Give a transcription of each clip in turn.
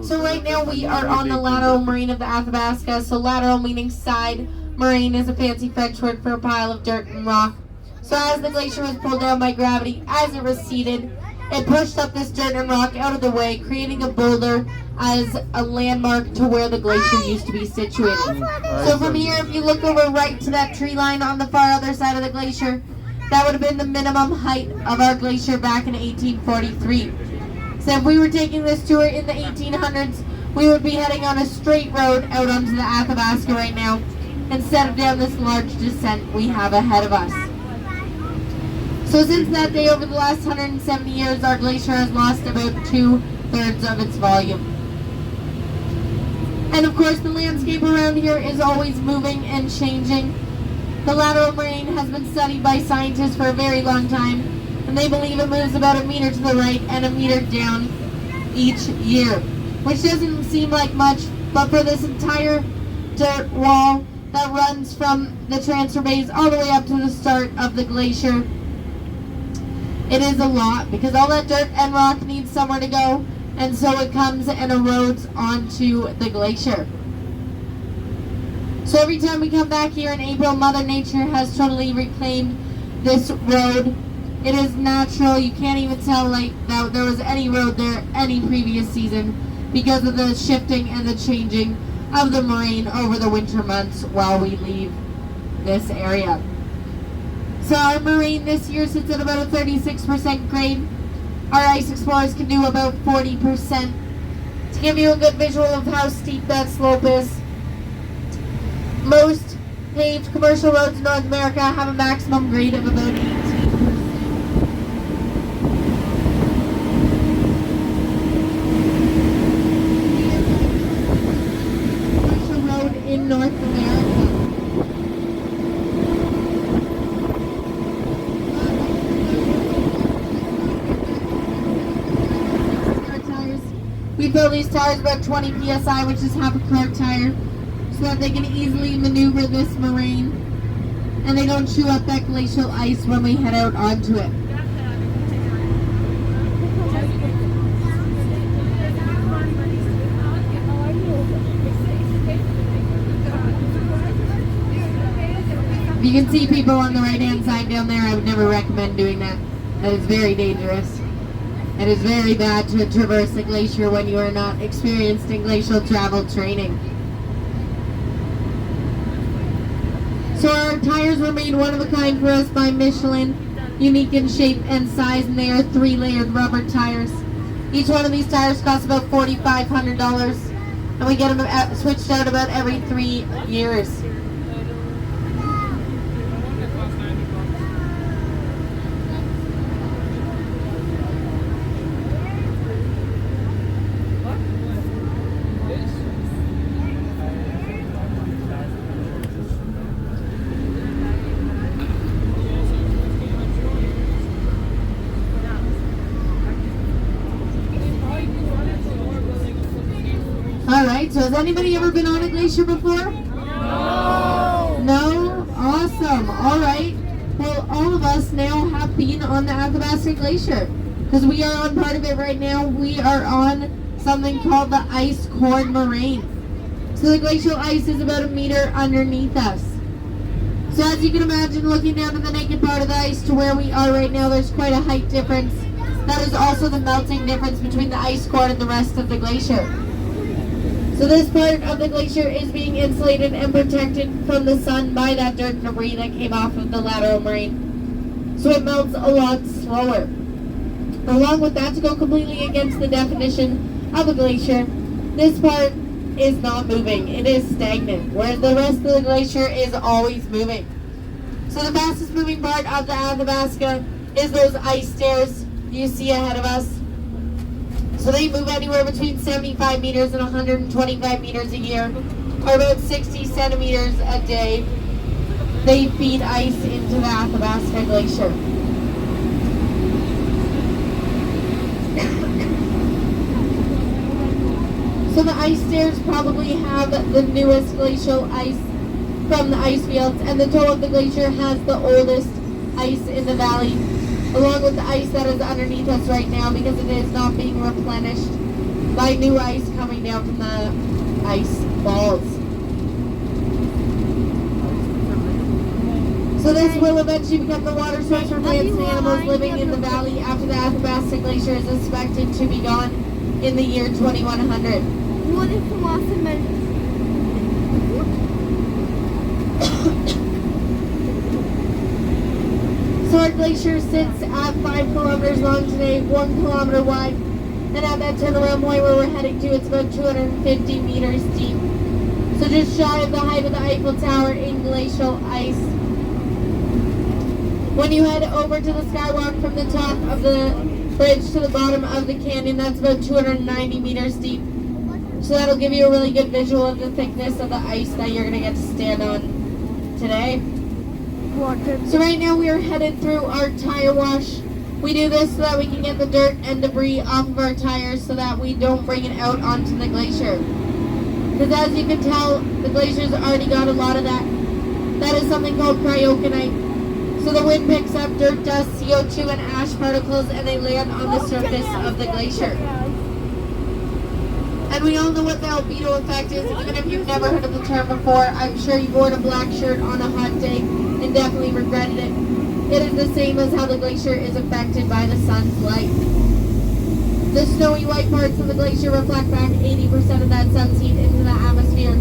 So right now we are on the lateral moraine of the Athabasca. So lateral meaning side, moraine is a fancy French word for a pile of dirt and rock. So as the glacier was pulled down by gravity, as it receded, it pushed up this dirt and rock out of the way, creating a boulder as a landmark to where the glacier used to be situated. So from here, if you look over right to that tree line on the far other side of the glacier, that would have been the minimum height of our glacier back in 1843. So if we were taking this tour in the 1800s, we would be heading on a straight road out onto the Athabasca right now, instead of down this large descent we have ahead of us. So since that day, over the last 170 years, our glacier has lost about 2/3 of its volume. And of course, the landscape around here is always moving and changing. The lateral moraine has been studied by scientists for a very long time, and they believe it moves about 1 meter to the right and 1 meter down each year, which doesn't seem like much, but for this entire dirt wall that runs from the transfer bays all the way up to the start of the glacier, it is a lot, because all that dirt and rock needs somewhere to go, and so it comes and erodes onto the glacier. So every time we come back here in April, Mother Nature has totally reclaimed this road. It is natural. You can't even tell like that there was any road there any previous season because of the shifting and the changing of the moraine over the winter months while we leave this area. So our moraine this year sits at about a 36% grade. Our ice explorers can do about 40%. To give you a good visual of how steep that slope is, most paved commercial roads in North America have a maximum grade of about 18%. Commercial road in North America. We build these tires about 20 psi, which is half a car tire, so that they can easily maneuver this moraine and they don't chew up that glacial ice when we head out onto it. You can see people on the right hand side down there. I would never recommend doing that. That is very dangerous. It is very bad to traverse the glacier when you are not experienced in glacial travel training. So our tires were made one of a kind for us by Michelin, unique in shape and size, and they are 3-layered rubber tires. Each one of these tires costs about $4,500, and we get them switched out about every 3 years. Alright, so has anybody ever been on a glacier before? No! No? Awesome. Alright. Well, all of us now have been on the Athabasca Glacier, because we are on part of it right now. We are on something called the ice core moraine. So the glacial ice is about 1 meter underneath us. So as you can imagine, looking down to the naked part of the ice to where we are right now, there's quite a height difference. That is also the melting difference between the ice core and the rest of the glacier. So this part of the glacier is being insulated and protected from the sun by that dirt and debris that came off of the lateral moraine. So it melts a lot slower. Along with that, to go completely against the definition of a glacier, this part is not moving. It is stagnant, whereas the rest of the glacier is always moving. So the fastest moving part of the Athabasca is those ice stairs you see ahead of us. So they move anywhere between 75 meters and 125 meters a year, or about 60 centimeters a day. They feed ice into the Athabasca Glacier. So the ice stairs probably have the newest glacial ice from the ice fields, and the toe of the glacier has the oldest ice in the valley, along with the ice that is underneath us right now because it is not being replenished by new ice coming down from the ice balls. So this will eventually become the water source for plants and animals living in the valley after the Athabasca Glacier is expected to be gone in the year 2100. What is the watermelon? So our glacier sits at 5 kilometers long today, 1 kilometer wide, and at that turnaround point where we're heading to, it's about 250 meters deep. So just shy of the height of the Eiffel Tower in glacial ice. When you head over to the skywalk from the top of the bridge to the bottom of the canyon, that's about 290 meters deep. So that'll give you a really good visual of the thickness of the ice that you're going to get to stand on today. So right now we are headed through our tire wash. We do this so that we can get the dirt and debris off of our tires so that we don't bring it out onto the glacier. Because as you can tell, the glacier's already got a lot of that. That is something called cryoconite. So the wind picks up dirt, dust, CO2, and ash particles, and they land on the surface of the glacier. And we all know what the albedo effect is. Even if you've never heard of the term before, I'm sure you've worn a black shirt on a hot day and definitely regretted it. It is the same as how the glacier is affected by the sun's light. The snowy white parts of the glacier reflect back 80% of that sun's heat into the atmosphere,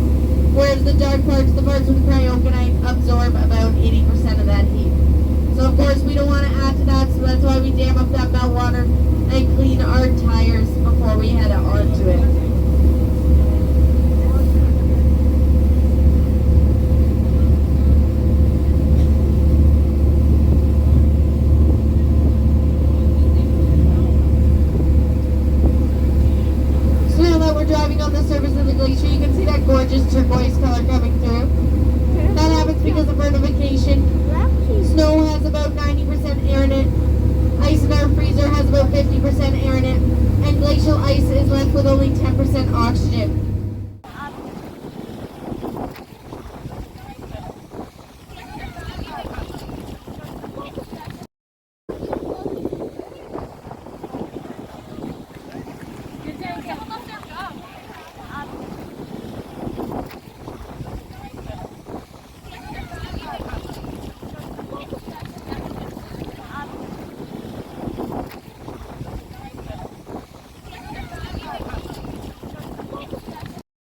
whereas the dark parts, the parts with the cryoconite, absorb about 80% of that heat. So of course we don't want to add to that, so that's why we dam up that meltwater and clean our tires before we head onto it. So now that we're driving on the surface of the glacier, you can see that gorgeous turquoise color coming through. That happens because of vertification. Snow has about 90% air in it. Ice in our freezer has about 50% air in it. And glacial ice is left with only 10% oxygen.